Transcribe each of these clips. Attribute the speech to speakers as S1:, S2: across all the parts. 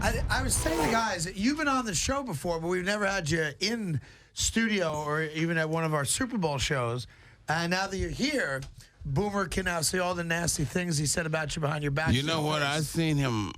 S1: I was saying to the guys, you've been on the show before, but we've never had you in studio or even at one of our Super Bowl shows. And now that you're here, Boomer can now say all the nasty things he said about you behind your back.
S2: You know what? I seen him.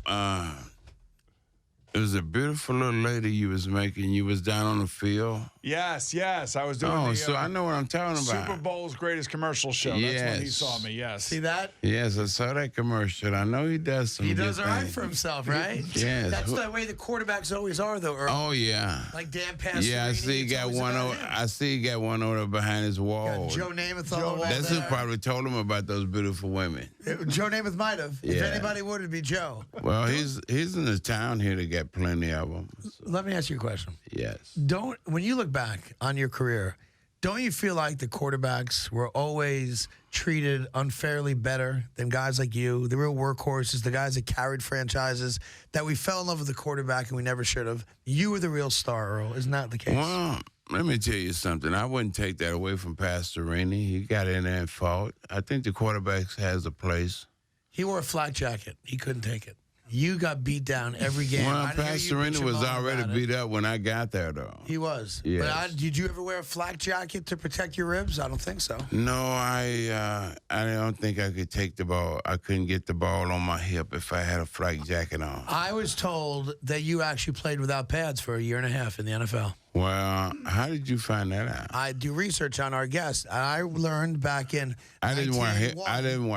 S2: It was a beautiful little lady you was making. You was down on the field.
S3: Yes. I was doing
S2: so I know what I'm talking about.
S3: Super Bowl's greatest commercial show.
S2: Yes.
S3: That's when he saw me, yes.
S1: See that?
S2: Yes, I saw that commercial. I know he does some
S1: He
S2: good
S1: does all right
S2: things.
S1: for himself, right?
S2: Yes.
S1: That's the way the quarterbacks always are, though, Earl.
S2: Oh, yeah.
S1: Like Dan Pastorini.
S2: Yeah, I see he got one over. I see he got one over behind his wall.
S1: Got Joe Namath on the wall.
S2: That's
S1: there.
S2: who probably told him about those beautiful women.
S1: Joe Namath might have. If
S2: Yeah.
S1: anybody would, it'd be Joe.
S2: Well, he's in the town here to get plenty of them. So,
S1: Let me ask you a question.
S2: yes.
S1: When you look back on your career, don't you feel like the quarterbacks were always treated unfairly better than guys like you, the real workhorses, the guys that carried franchises, that we fell in love with the quarterback and we never should have? You were the real star, Earl. Isn't that the case?
S2: Well, let me tell you something. I wouldn't take that away from Pastorini. He got in there and fought. I think the quarterbacks has a place.
S1: He wore a flak jacket. He couldn't take it. You got beat down every game.
S2: Well,
S1: I didn't hear you
S2: Pastorini
S1: bitch
S2: was
S1: and moan
S2: already
S1: about it.
S2: beat up when I got there, though.
S1: He was.
S2: Yes.
S1: But did you ever wear a flak jacket to protect your ribs? I don't think so.
S2: No, I don't think I could take the ball. I couldn't get the ball on my hip if I had a flak jacket on.
S1: I was told that you actually played without pads for a year and a half in the NFL.
S2: Well, how did you find that out?
S1: I do research on our guests. I learned back in
S2: I didn't wear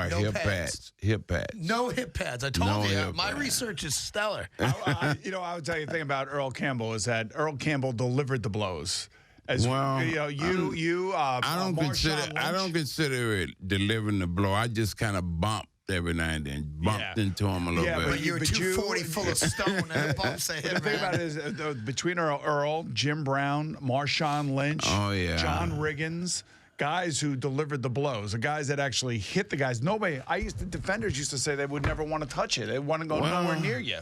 S1: no
S2: hip pads. Hip pads.
S1: No hip pads. I told
S2: No
S1: you.
S2: hip
S1: My
S2: pads.
S1: research is stellar.
S3: I would tell you the thing about Earl Campbell is that Earl Campbell delivered the blows. As
S2: Well,
S3: I
S2: I don't consider it delivering the blow. I just kind of bumped every now and then, bumped into him a little bit.
S1: But you were 240 full of stone and bumps a hit,
S3: The thing about it is, between Earl, Jim Brown, Marshawn Lynch, John Riggins, guys who delivered the blows, the guys that actually hit the guys. Defenders used to say they would never want to touch it. They want to go nowhere near you.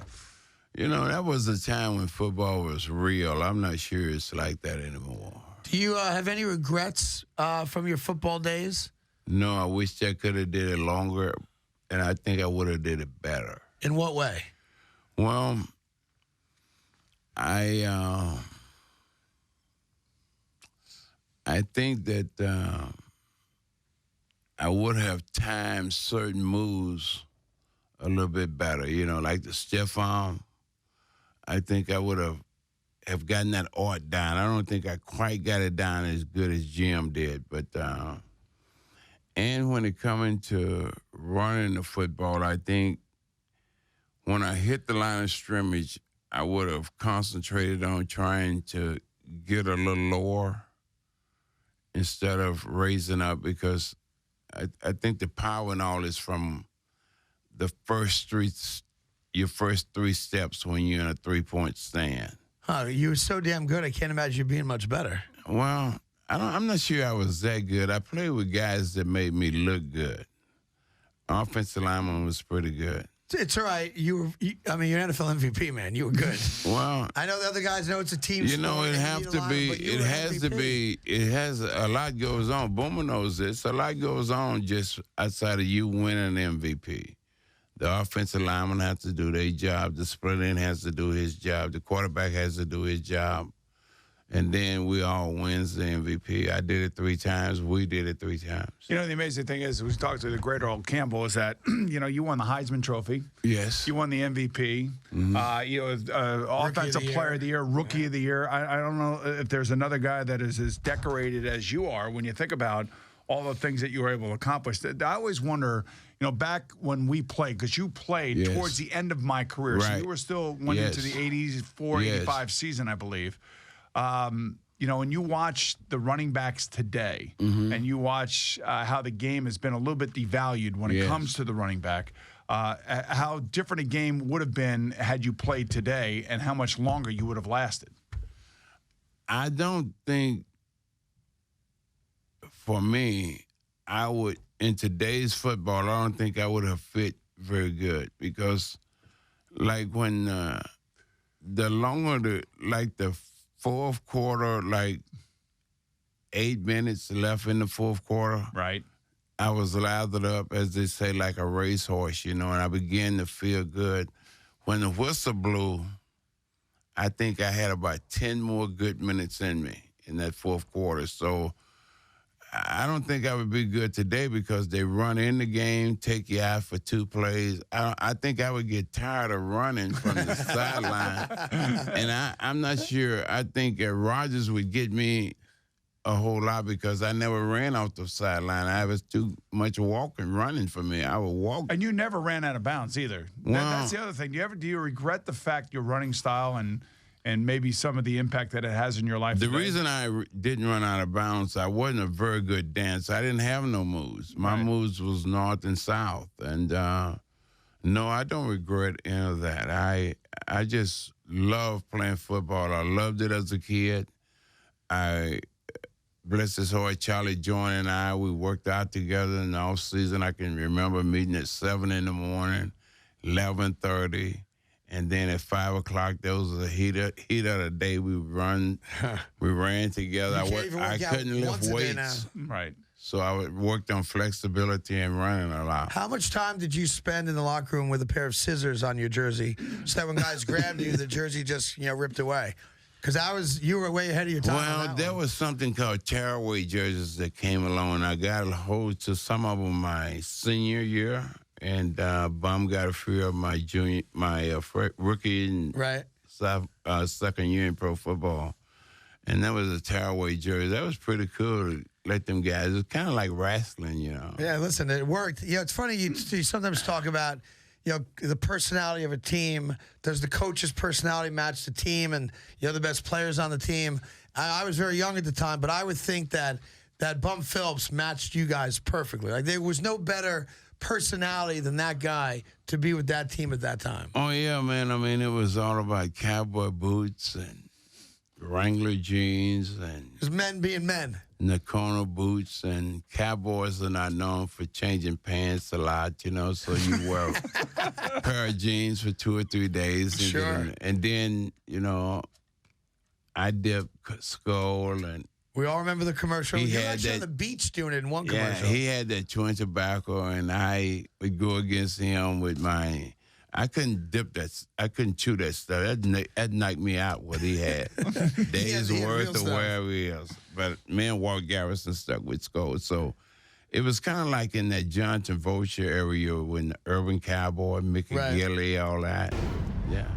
S2: You know, that was a time when football was real. I'm not sure it's like that anymore.
S1: Do you have any regrets from your football days?
S2: No, I wish I could have did it longer, and I think I would have did it better.
S1: In what way?
S2: Well, I think that I would have timed certain moves a little bit better. You know, like the stiff arm. I think I would have gotten that art down. I don't think I quite got it down as good as Jim did, but and when it comes to running the football, I think when I hit the line of scrimmage, I would have concentrated on trying to get a little lower instead of raising up, because I think the power and all is from the your first three steps when you're in a three-point stand.
S1: Huh, you were so damn good, I can't imagine you being much better.
S2: Well, I'm not sure I was that good. I played with guys that made me look good. Offensive lineman was pretty good.
S1: It's all right. You're an NFL MVP, man. You were good.
S2: Well,
S1: I know the other guys know it's a team sport.
S2: You know, it has a lot goes on. Boomer knows this. A lot goes on just outside of you winning MVP. The offensive lineman has to do their job. The split end has to do his job. The quarterback has to do his job. And then we all wins the MVP. I did it 3 times. We did it 3 times.
S3: You know, the amazing thing is, we talked to the great Earl Campbell, is that, you won the Heisman Trophy.
S2: Yes.
S3: You won the MVP. Offensive Player of the Year, Rookie of the Year. I don't know if there's another guy that is as decorated as you are when you think about all the things that you were able to accomplish. I always wonder, back when we played, because you played towards the end of my career, so you were still went into the 84, 85 season, I believe. When you watch the running backs today, and you watch how the game has been a little bit devalued when it comes to the running back, how different a game would have been had you played today, and how much longer you would have lasted.
S2: I don't think, for me, I would, in today's football, I don't think I would have fit very good, because like when the longer the fourth quarter, like 8 minutes left in the fourth quarter.
S3: Right.
S2: I was lathered up, as they say, like a racehorse, and I began to feel good when the whistle blew, I think I had about 10 more good minutes in me in that fourth quarter. So I don't think I would be good today because they run in the game, take you out for 2 plays. I think I would get tired of running from the sideline. And I'm not sure. I think Rodgers would get me a whole lot because I never ran off the sideline. I was too much walking, running for me. I would walk.
S3: And you never ran out of bounds either. That's the other thing. Do you regret the fact your running style and maybe some of the impact that it has in your life?
S2: The
S3: today?
S2: reason I didn't run out of bounds, I wasn't a very good dancer. I didn't have no moves. My moves was north and south. And no, I don't regret any of that. I just love playing football. I loved it as a kid. Bless his heart, Charlie Joyner and I, we worked out together in the off season. I can remember meeting at 7 in the morning, 11:30. And then at 5 o'clock, there was a heat of the day. We ran together. I couldn't lift weights.
S3: Right.
S2: So I worked on flexibility and running a lot.
S1: How much time did you spend in the locker room with a pair of scissors on your jersey so that when guys grabbed you, the jersey just ripped away? Because you were way ahead of your time.
S2: Well, there was something called tearaway jerseys that came along. I got a hold to some of them my senior year, and Bum got a few of my rookie and second year in pro football. And that was a tearaway jersey. That was pretty cool to let them guys. It was kind of like wrestling,
S1: Yeah, listen, it worked. It's funny, you sometimes talk about the personality of a team. Does the coach's personality match the team and the best players on the team? I was very young at the time, but I would think that Bum Phillips matched you guys perfectly. Like, there was no better personality than that guy to be with that team at that time.
S2: Oh, yeah, man. I mean, it was all about cowboy boots and Wrangler jeans and
S1: Just men being men.
S2: Nakona boots, and cowboys are not known for changing pants a lot, so you wear a pair of jeans for 2 or 3 days. And then, I dip Skull, and
S1: we all remember the commercial.
S2: He
S1: You
S2: had
S1: actually on
S2: that-
S1: the beach doing it in one commercial.
S2: yeah, he had that chewing tobacco, and I would go against him with I couldn't dip that. I couldn't chew that stuff. That knocked me out. What he had, days
S1: he had
S2: worth
S1: real
S2: of
S1: stuff.
S2: wear wheels. But me and Walt Garrison stuck with Skull. So it was kind of like in that John Travolta area when the Urban Cowboy, Mickey
S1: Right.
S2: Gilley, all that. Yeah.